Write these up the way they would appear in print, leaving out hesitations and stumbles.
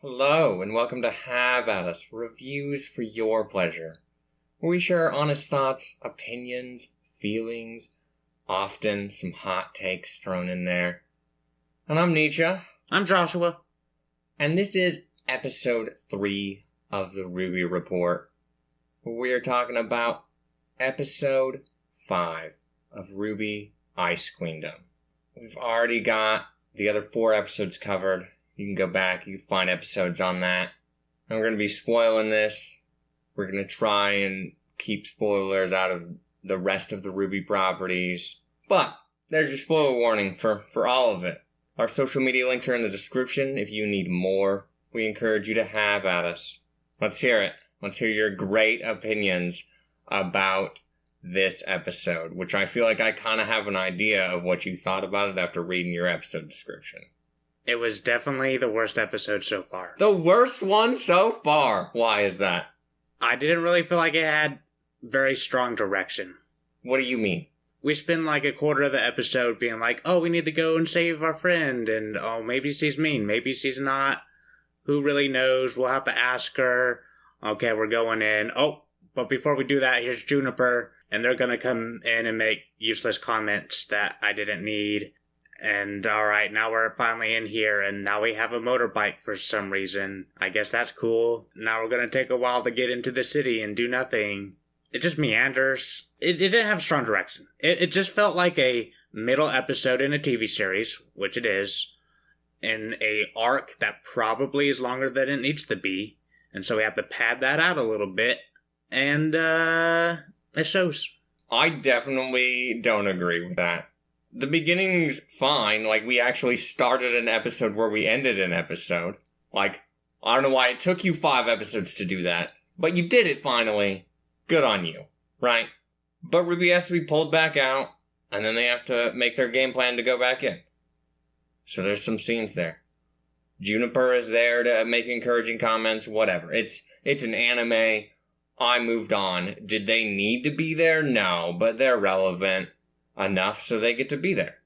Hello, and welcome to Have At Us, reviews for your pleasure, where we share honest thoughts, opinions, feelings, often some hot takes thrown in there. And I'm Nietzsche. I'm Joshua. And this is episode 3 of the RWBY Report, where we are talking about episode 5 of RWBY Ice Queendom. We've already got the other 4 episodes covered. You can go back, you can find episodes on that. And we're going to be spoiling this. We're going to try and keep spoilers out of the rest of the RWBY properties. But there's your spoiler warning for all of it. Our social media links are in the description if you need more. We encourage you to have at us. Let's hear it. Let's hear your great opinions about this episode, which I feel like I kind of have an idea of what you thought about it after reading your episode description. It was definitely the worst episode so far. The worst one so far. Why is that? I didn't really feel like it had very strong direction. What do you mean? We spend like a quarter of the episode being like, oh, we need to go and save our friend, and oh, maybe she's mean, maybe she's not. Who really knows? We'll have to ask her. Okay, we're going in. Oh, but before we do that, here's Juniper, and they're going to come in and make useless comments that I didn't need. And alright, now we're finally in here, and now we have a motorbike for some reason. I guess that's cool. Now we're gonna take a while to get into the city and do nothing. It just meanders. It didn't have strong direction. It just felt like a middle episode in a TV series, which it is, in a arc that probably is longer than it needs to be. And so we have to pad that out a little bit. And, it shows. I definitely don't agree with that. The beginning's fine. Like, we actually started an episode where we ended an episode. Like, I don't know why it took you 5 episodes to do that, but you did it finally. Good on you, right? But RWBY has to be pulled back out, and then they have to make their game plan to go back in. So there's some scenes there. Juniper is there to make encouraging comments, whatever. It's an anime. I moved on. Did they need to be there? No, but they're relevant enough so they get to be there.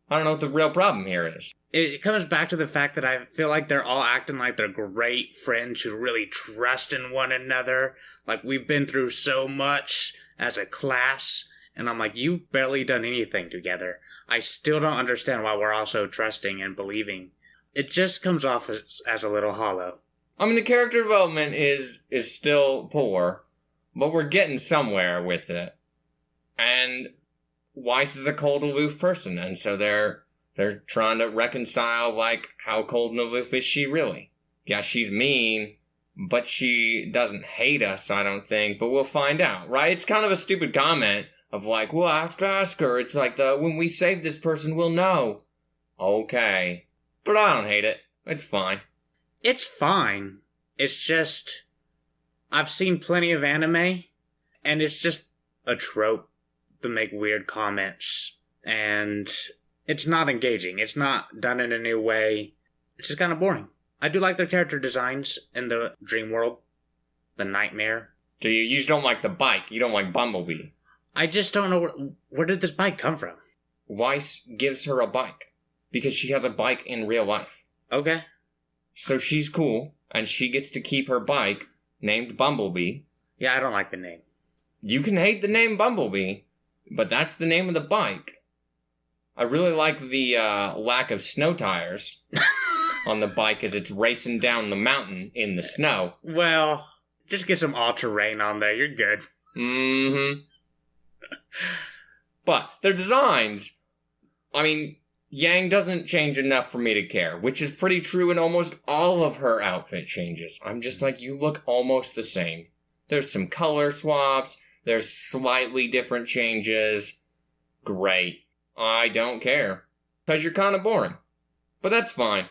I don't know what the real problem here is. It comes back to the fact that I feel like they're all acting like they're great friends who really trust in one another. Like, we've been through so much as a class, and I'm like, you've barely done anything together. I still don't understand why we're all so trusting and believing. It just comes off as a little hollow. I mean, the character development is still poor, but we're getting somewhere with it. And Weiss is a cold, aloof person, and so they're trying to reconcile, like, how cold and aloof is she really? Yeah, she's mean, but she doesn't hate us, I don't think, but we'll find out, right? It's kind of a stupid comment of, like, we'll have to ask her. It's like, when we save this person, we'll know. Okay. But I don't hate it. It's fine. It's fine. It's just, I've seen plenty of anime, and it's just a trope to make weird comments, and it's not engaging. It's not done in a new way. It's just kind of boring. I do like their character designs in the dream world, the nightmare. So you just don't like the bike. You don't like Bumblebee. I just don't know where did this bike come from? Weiss gives her a bike because she has a bike in real life. Okay. So she's cool, and she gets to keep her bike named Bumblebee. Yeah, I don't like the name. You can hate the name Bumblebee, but that's the name of the bike. I really like the lack of snow tires on the bike as it's racing down the mountain in the snow. Well, just get some all-terrain on there. You're good. Mm-hmm. But their designs, I mean, Yang doesn't change enough for me to care, which is pretty true in almost all of her outfit changes. I'm just like, you look almost the same. There's some color swaps. There's slightly different changes. Great. I don't care. Because you're kind of boring. But that's fine.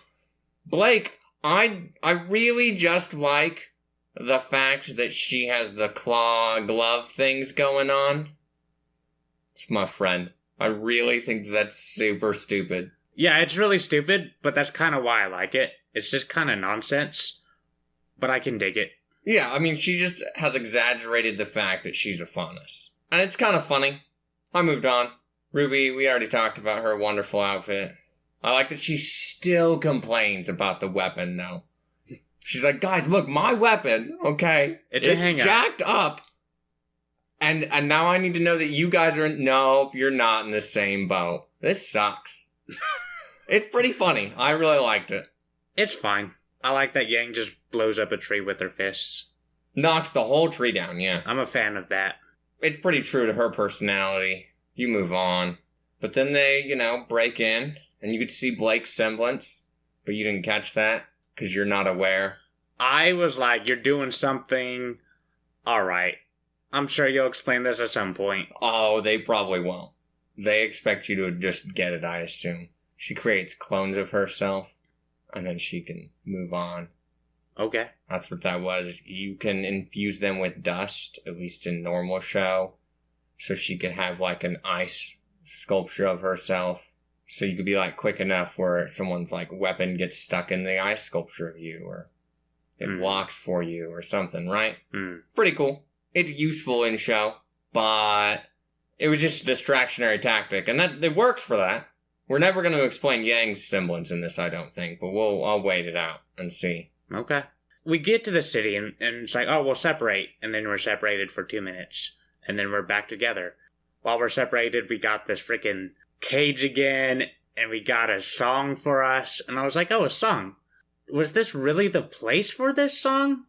Blake, I really just like the fact that she has the claw glove things going on. It's my friend. I really think that's super stupid. Yeah, it's really stupid, but that's kind of why I like it. It's just kind of nonsense, but I can dig it. Yeah, I mean, she just has exaggerated the fact that she's a faunus. And it's kind of funny. I moved on. RWBY, we already talked about her wonderful outfit. I like that she still complains about the weapon, though. She's like, guys, look, my weapon, okay? It's a hang-up. Jacked up. And now I need to know that you guys are... No, you're not in the same boat. This sucks. It's pretty funny. I really liked it. It's fine. I like that Yang just blows up a tree with her fists. Knocks the whole tree down, yeah. I'm a fan of that. It's pretty true to her personality. You move on. But then they, break in, and you could see Blake's semblance, but you didn't catch that, because you're not aware. I was like, you're doing something... Alright. I'm sure you'll explain this at some point. Oh, they probably won't. They expect you to just get it, I assume. She creates clones of herself, and then she can move on. Okay. That's what that was. You can infuse them with dust, at least in normal show, so she could have like an ice sculpture of herself. So you could be like quick enough where someone's like weapon gets stuck in the ice sculpture of you, or it blocks for you or something, right? Pretty cool. It's useful in show, but it was just a distractionary tactic, and that it works for that. We're never going to explain Yang's semblance in this, I don't think, but I'll wait it out and see. Okay. We get to the city, and it's like, oh, we'll separate, and then we're separated for 2 minutes, and then we're back together. While we're separated, we got this freaking cage again, and we got a song for us, and I was like, oh, a song. Was this really the place for this song?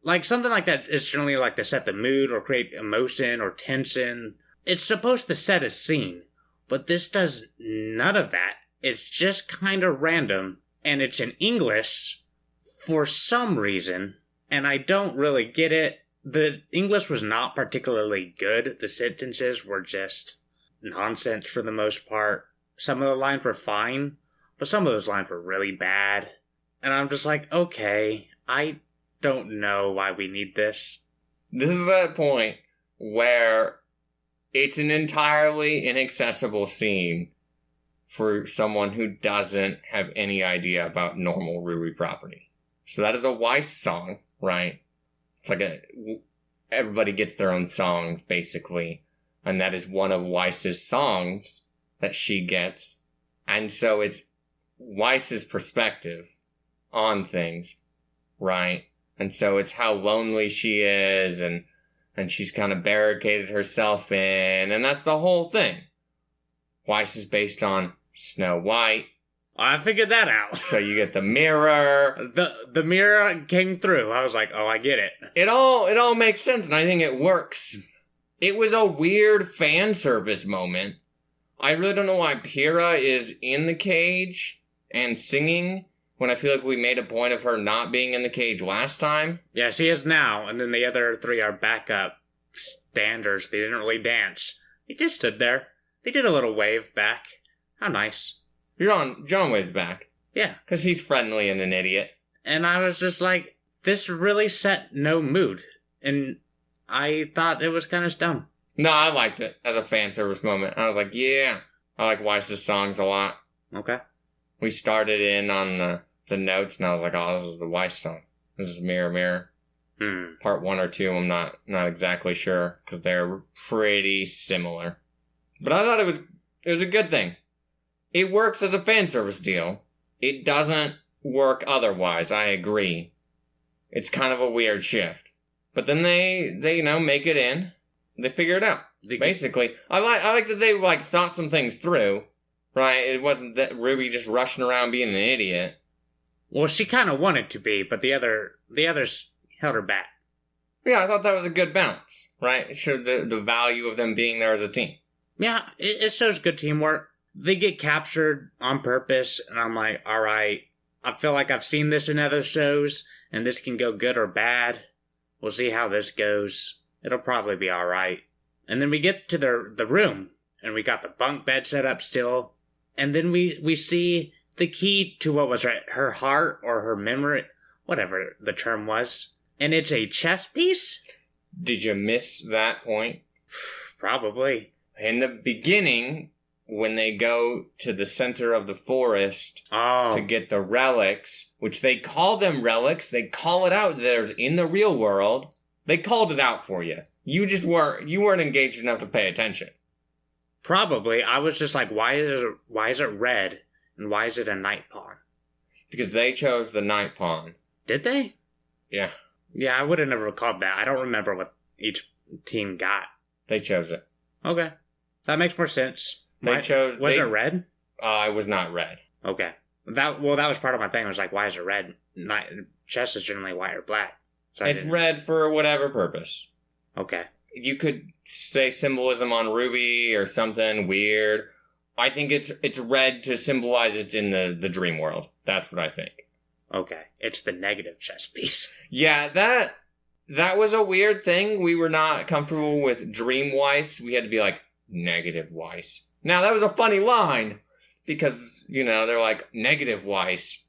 Like, something like that is generally like to set the mood, or create emotion, or tension. It's supposed to set a scene. But this does none of that. It's just kind of random. And it's in English for some reason. And I don't really get it. The English was not particularly good. The sentences were just nonsense for the most part. Some of the lines were fine. But some of those lines were really bad. And I'm just like, okay, I don't know why we need this. This is that point where... it's an entirely inaccessible scene for someone who doesn't have any idea about normal RWBY property. So that is a Weiss song, right? It's like everybody gets their own songs, basically. And that is one of Weiss's songs that she gets. And so it's Weiss's perspective on things, right? And so it's how lonely she is, and she's kind of barricaded herself in, and that's the whole thing. Weiss is based on Snow White. I figured that out. So you get the mirror. The mirror came through. I was like, oh, I get it. It all makes sense, and I think it works. It was a weird fan service moment. I really don't know why Pyrrha is in the cage and singing when I feel like we made a point of her not being in the cage last time. Yeah, she is now, and then the other three are backup standers. They didn't really dance. They just stood there. They did a little wave back. How nice. John waves back. Yeah. Because he's friendly and an idiot. And I was just like, this really set no mood. And I thought it was kind of dumb. No, I liked it as a fan service moment. I was like, yeah. I like Weiss's songs a lot. Okay. We started in on the notes, and I was like, oh, this is the Weiss song. This is Mirror, Mirror. Part 1 or 2, I'm not exactly sure, because they're pretty similar. But I thought it was a good thing. It works as a fan service deal. It doesn't work otherwise, I agree. It's kind of a weird shift. But then they make it in. They figure it out, basically. I like that they, thought some things through, right? It wasn't that RWBY just rushing around being an idiot. Well, she kind of wanted to be, but the others held her back. Yeah, I thought that was a good balance, right? It showed the value of them being there as a team. Yeah, it shows good teamwork. They get captured on purpose, and I'm like, all right, I feel like I've seen this in other shows, and this can go good or bad. We'll see how this goes. It'll probably be all right. And then we get to the room, and we got the bunk bed set up still, and then we see the key to what was her heart or her memory, whatever the term was. And it's a chess piece? Did you miss that point? Probably. In the beginning, when they go to the center of the forest to get the relics, which they call them relics, they call it out there's in the real world. They called it out for you. You weren't engaged enough to pay attention. Probably. I was just like, why is it red? And why is it a night pawn? Because they chose the night pawn. Did they? Yeah. Yeah, I would have never called that. I don't remember what each team got. They chose it. Okay. That makes more sense. Was it red? It was not red. Okay. That was part of my thing. I was like, why is it red? Chess is generally white or black. So it's red for whatever purpose. Okay. You could say symbolism on RWBY or something weird. I think it's red to symbolize it's in the dream world. That's what I think. Okay. It's the negative chess piece. Yeah, that was a weird thing. We were not comfortable with dream Weiss. We had to be like, negative Weiss. Now, that was a funny line because, they're like, negative Weiss.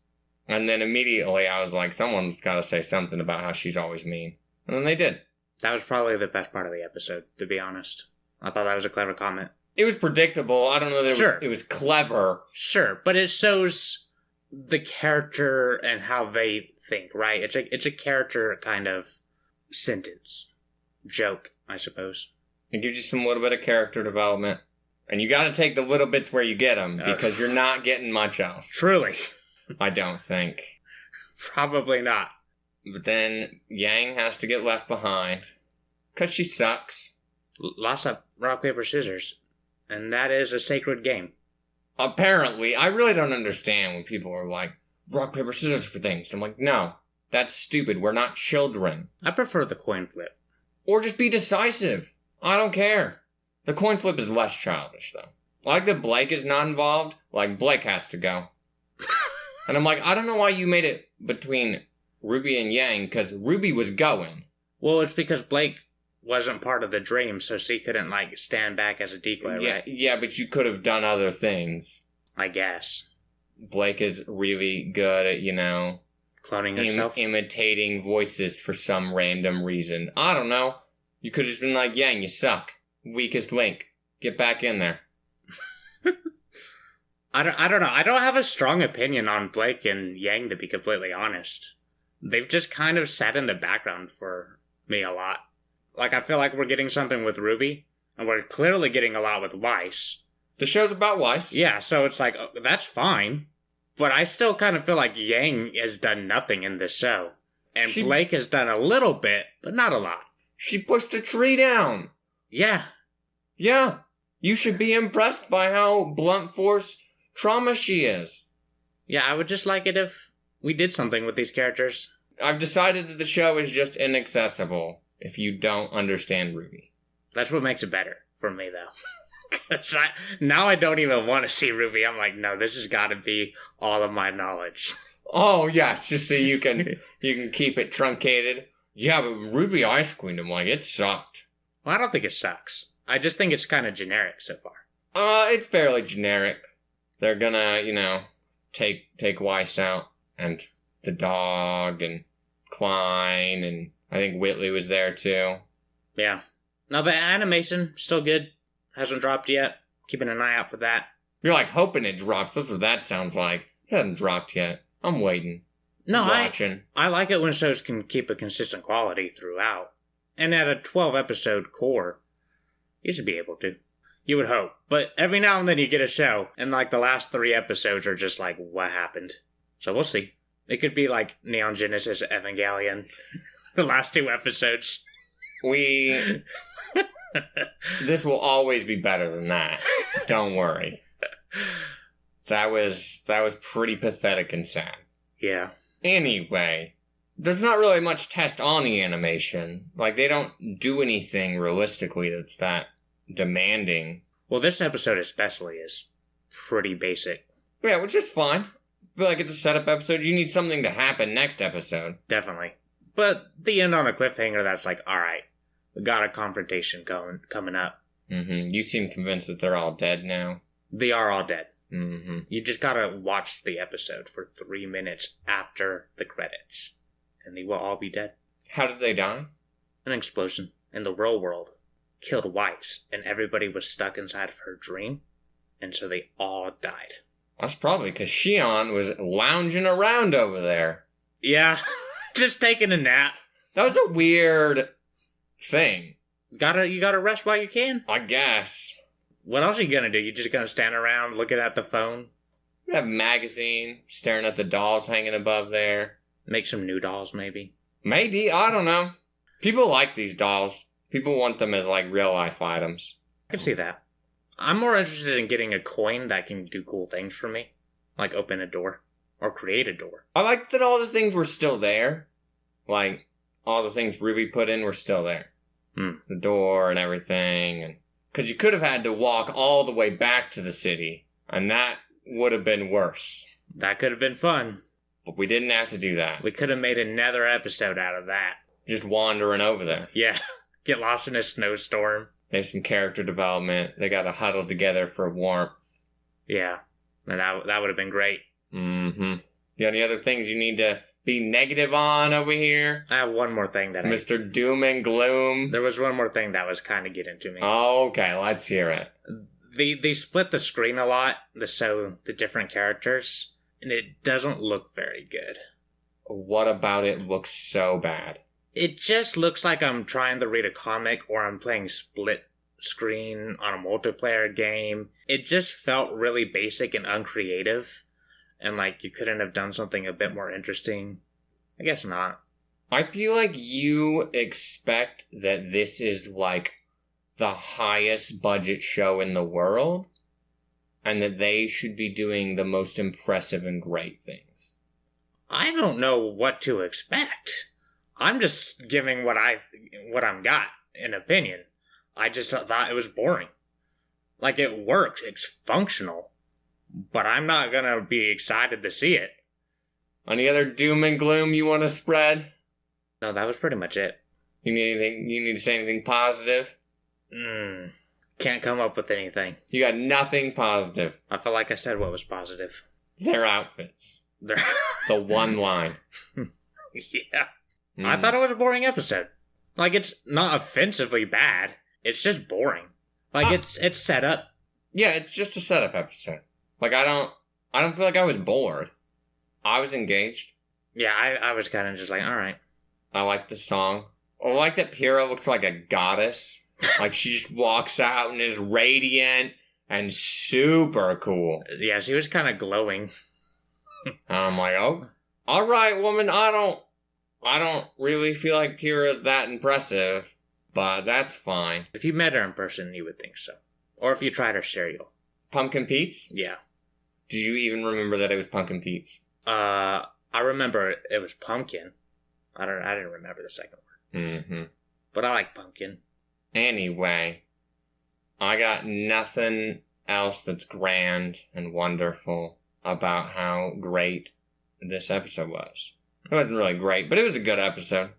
And then immediately I was like, someone's got to say something about how she's always mean. And then they did. That was probably the best part of the episode, to be honest. I thought that was a clever comment. It was predictable. I don't know that it was clever. Sure, but it shows the character and how they think, right? It's a character kind of sentence. Joke, I suppose. It gives you some little bit of character development. And you got to take the little bits where you get them, because you're not getting much else. Truly. I don't think. Probably not. But then Yang has to get left behind. Because she sucks. Lost up rock, paper, scissors. And that is a sacred game. Apparently. I really don't understand when people are like, rock, paper, scissors for things. I'm like, no. That's stupid. We're not children. I prefer the coin flip. Or just be decisive. I don't care. The coin flip is less childish, though. Like that Blake is not involved. Like, Blake has to go. And I'm like, I don't know why you made it between RWBY and Yang, because RWBY was going. Well, it's because Blake wasn't part of the dream, so she couldn't, stand back as a decoy, right? Yeah, but you could have done other things. I guess. Blake is really good at, cloning herself? Imitating voices for some random reason. I don't know. You could have just been like, Yang, you suck. Weakest link. Get back in there. I don't know. I don't have a strong opinion on Blake and Yang, to be completely honest. They've just kind of sat in the background for me a lot. I feel like we're getting something with RWBY, and we're clearly getting a lot with Weiss. The show's about Weiss. Yeah, so it's like, that's fine. But I still kind of feel like Yang has done nothing in this show. And Blake has done a little bit, but not a lot. She pushed a tree down. Yeah. Yeah. You should be impressed by how blunt force trauma she is. Yeah, I would just like it if we did something with these characters. I've decided that the show is just inaccessible if you don't understand RWBY. That's what makes it better for me, though. Because now I don't even want to see RWBY. I'm like, no, this has got to be all of my knowledge. Oh, yes, just so you can keep it truncated. Yeah, but RWBY Ice Queendom, it sucked. Well, I don't think it sucks. I just think it's kind of generic so far. It's fairly generic. They're gonna, take Weiss out, and the dog, and Klein, and I think Whitley was there too. Yeah. Now the animation, still good. Hasn't dropped yet. Keeping an eye out for that. You're hoping it drops. That's what that sounds like. It hasn't dropped yet. I'm waiting. No, watching. I like it when shows can keep a consistent quality throughout. And at a 12-episode core, you should be able to. You would hope. But every now and then you get a show, and the last 3 episodes are just what happened? So we'll see. It could be like Neon Genesis Evangelion. The last 2 episodes. This will always be better than that. Don't worry. That was pretty pathetic and sad. Yeah. Anyway, there's not really much test on the animation. They don't do anything realistically that's that demanding. Well, this episode especially is pretty basic. Yeah, which is fine. I feel like it's a setup episode. You need something to happen next episode. Definitely. But the end on a cliffhanger that's alright, we got a confrontation coming up. Mm-hmm. You seem convinced that they're all dead now. They are all dead. Mm-hmm. You just gotta watch the episode for 3 minutes after the credits, and they will all be dead. How did they die? An explosion in the real world killed Weiss, and everybody was stuck inside of her dream, and so they all died. That's probably because Shion was lounging around over there. Yeah, just taking a nap. That was a weird thing. You gotta rest while you can. I guess. What else are you gonna do? You just gonna stand around looking at the phone? You have a magazine, staring at the dolls hanging above there. Make some new dolls, maybe. Maybe, I don't know. People like these dolls. People want them as, like, real-life items. I can see that. I'm more interested in getting a coin that can do cool things for me. Like open a door. Or create a door. I like that all the things were still there. Like, all the things RWBY put in were still there. The door and everything. Because you could have had to walk all the way back to the city. And that would have been worse. That could have been fun. But we didn't have to do that. We could have made another episode out of that. Just wandering over there. Yeah. Get lost in a snowstorm. There's some character development. They got to huddle together for warmth. Yeah. That would have been great. Mm-hmm. You got any other things you need to be negative on over here? I have one more thing that Mr. Doom and Gloom. There was one more thing that was kind of getting to me. Okay, let's hear it. They split the screen a lot to show the different characters, and it doesn't look very good. What about it looks so bad? It just looks like I'm trying to read a comic or I'm playing split screen on a multiplayer game. It just felt really basic and uncreative. And like you couldn't have done something a bit more interesting. I guess not. I feel like you expect that this is like the highest budget show in the world. And that they should be doing the most impressive and great things. I don't know what to expect. I'm just giving what I'm got an opinion. I just thought it was boring. Like it works, it's functional, but I'm not gonna be excited to see it. Any other doom and gloom you want to spread? No, that was pretty much it. You need anything? You need to say anything positive? Can't come up with anything. You got nothing positive. I feel like I said what was positive. Their outfits. The one line. Yeah. I thought it was a boring episode. Like, it's not offensively bad. It's just boring. Like, it's set up. Yeah, it's just a setup episode. Like, I don't feel like I was bored. I was engaged. Yeah, I was kind of just like, alright. I like the song. I like that Pyrrha looks like a goddess. Like, she just walks out and is radiant and super cool. Yeah, she was kind of glowing. And I'm like, oh, alright, woman, I don't really feel like Pyrrha's that impressive, but that's fine. If you met her in person, you would think so. Or if you tried her cereal. Pumpkin Pete's? Yeah. Did you even remember that it was Pumpkin Pete's? I remember it was pumpkin. I didn't remember the second word. Mm-hmm. But I like pumpkin. Anyway, I got nothing else that's grand and wonderful about how great this episode was. It wasn't really great, but it was a good episode.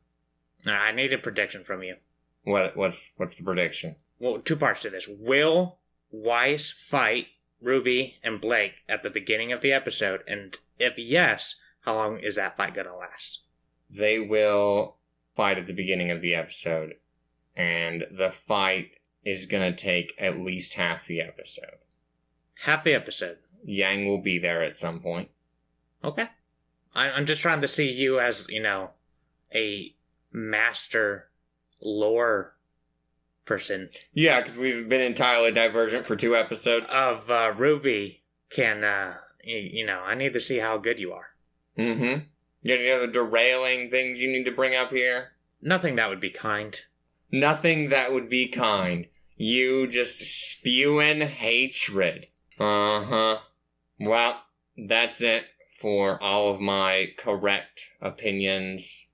I need a prediction from you. What's the prediction? Well, two parts to this. Will Weiss fight RWBY and Blake at the beginning of the episode? And if yes, how long is that fight going to last? They will fight at the beginning of the episode. And the fight is going to take at least half the episode. Half the episode? Yang will be there at some point. Okay. I'm just trying to see you as, a master lore person. Yeah, because we've been entirely divergent for 2 episodes. Of RWBY can, I need to see how good you are. Mm-hmm. You got any other derailing things you need to bring up here? Nothing that would be kind. Nothing that would be kind. You just spewing hatred. Uh-huh. Well, that's it for all of my correct opinions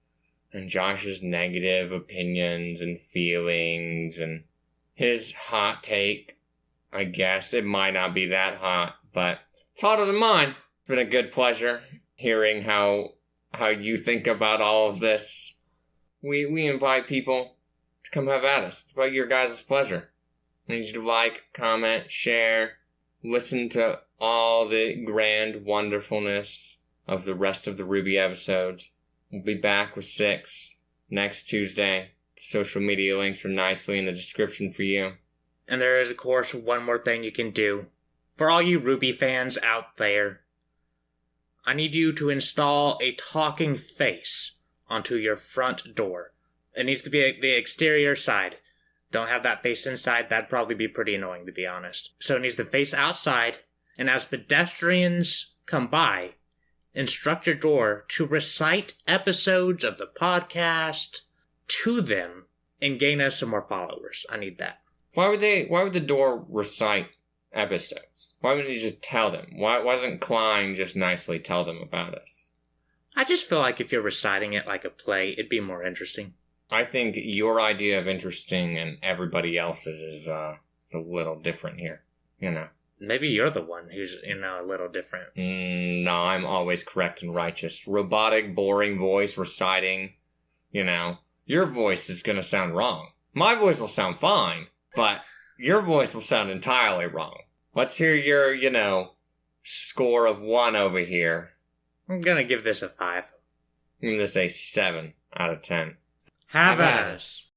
and Josh's negative opinions and feelings and his hot take. I guess it might not be that hot, but it's hotter than mine. It's been a good pleasure hearing how you think about all of this. We invite people to come have at us. It's about your guys' pleasure. I need you to like, comment, share, listen to all the grand wonderfulness of the rest of the RWBY episodes. We'll be back with 6 next Tuesday. The social media links are nicely in the description for you. And there is, of course, one more thing you can do. For all you RWBY fans out there, I need you to install a talking face onto your front door. It needs to be the exterior side. Don't have that face inside. That'd probably be pretty annoying, to be honest. So it needs to face outside, and as pedestrians come by, instruct your door to recite episodes of the podcast to them and gain us some more followers. I need that. Why would the door recite episodes? Why wouldn't you just tell them? Why wasn't Klein just nicely tell them about us? I just feel like if you're reciting it like a play, it'd be more interesting. I think your idea of interesting and everybody else's is a little different here. You know. Maybe you're the one who's, a little different. No, I'm always correct and righteous. Robotic, boring voice reciting, your voice is going to sound wrong. My voice will sound fine, but your voice will sound entirely wrong. Let's hear your, score of 1 over here. I'm going to give this a 5. I'm going to say 7 out of 10. Have at us.